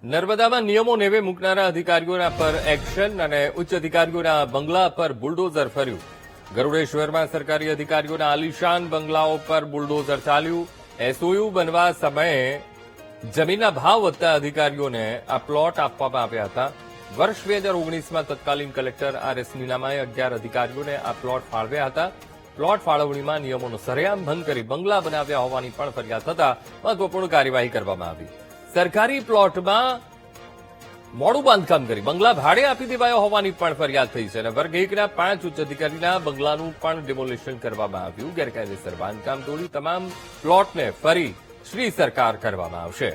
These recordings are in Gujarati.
નર્મદામાં નિયમો નેવે મૂકનારા અધિકારીઓના પર એક્શન અને ઉચ્ચ અધિકારીઓના બંગલા પર બુલડોઝર ફર્યું. ગરુડેશ્વરમાં સરકારી અધિકારીઓના આલીશાન બંગલાઓ પર બુલડોઝર ચાલ્યું. એસઓયુ બનવા સમયે જમીનના ભાવ વધતા અધિકારીઓને આ પ્લોટ આપવામાં આવ્યા હતા. વર્ષ 2019માં તત્કાલીન કલેક્ટર આર.એસ. મીનામાએ 11 અધિકારીઓને આ પ્લોટ ફાળવ્યા હતા. પ્લોટ ફાળવણીમાં નિયમોનો સરેઆમ ભંગ કરી બંગલા બનાવ્યા હોવાની પણ ફરિયાદ થતા મહત્વપૂર્ણ કાર્યવાહી કરવામાં આવી. સરકારી પ્લોટમાં મોડું બાંધકામ કરી બંગલા ભાડે આપી દેવાયો હોવાની પણ ફરિયાદ થઈ છે અને વર્ગ 1ના 5 ઉચ્ચ અધિકારીના બંગલાનું પણ ડિમોલિશન કરવામાં આવ્યું. ગેરકાયદેસર બાંધકામ તોડી તમામ પ્લોટને ફરી શ્રી સરકાર કરવામાં આવશે.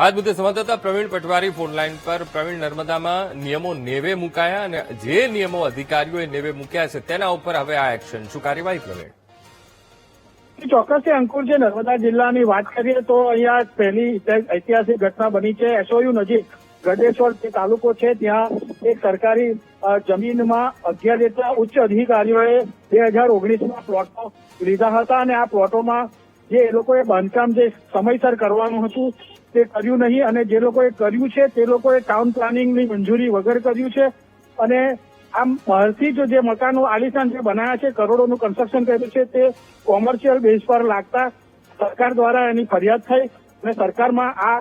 આજ મુદ્દે સંવાદદાતા પ્રવીણ પટવારી ફોનલાઈન પર. પ્રવીણ, નર્મદામાં નિયમો નેવે મુકાયા અને જે નિયમો અધિકારીઓએ નેવે મૂક્યા છે તેના ઉપર હવે આ એક્શન. શું કાર્યવાહી? પ્રવીણ, ચોક્કસ અંકુર, જે નર્મદા જિલ્લાની વાત કરીએ તો અહીંયા પહેલી ઐતિહાસિક ઘટના બની છે. એસઓયુ નજીક ગઢેશ્વર જે તાલુકો છે ત્યાં એક સરકારી જમીનમાં 11 જેટલા ઉચ્ચ અધિકારીઓએ 2019માં પ્લોટો લીધા હતા અને આ પ્લોટોમાં જે એ લોકોએ બાંધકામ જે સમયસર કરવાનું હતું તે કર્યું નહીં અને જે લોકોએ કર્યું છે તે લોકોએ ટાઉન પ્લાનિંગની મંજૂરી વગર કર્યું છે અને આમ બહારથી જ જે મકાનો આલીશાન જે બનાવ્યા છે, કરોડોનું કન્સ્ટ્રક્શન કર્યું છે, તે કોમર્શિયલ બેઝ પર લાગતા સરકાર દ્વારા એની ફરિયાદ થઈ અને સરકારમાં આ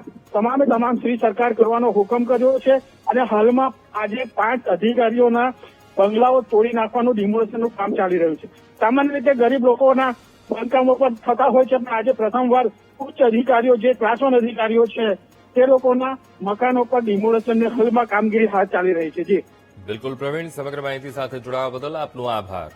તમામ શ્રી સરકાર કરવાનો હુકમ કર્યો છે અને હાલમાં આજે 5 અધિકારીઓના બંગલાઓ તોડી નાખવાનું ડિમોલિશનનું કામ ચાલી રહ્યું છે. સામાન્ય રીતે ગરીબ લોકોના બાંધકામો પર થતા હોય છે, પણ આજે પ્રથમવાર ઉચ્ચ અધિકારીઓ જે ક્લાસ 1 અધિકારીઓ છે તે લોકોના મકાનો પર ડિમોલિશનની હાલમાં કામગીરી હાથ ચાલી રહી છે. જી બિલકુલ પ્રવીણ, સમગ્ર માહિતી સાથે જોડાવા બદલ આપનો આભાર.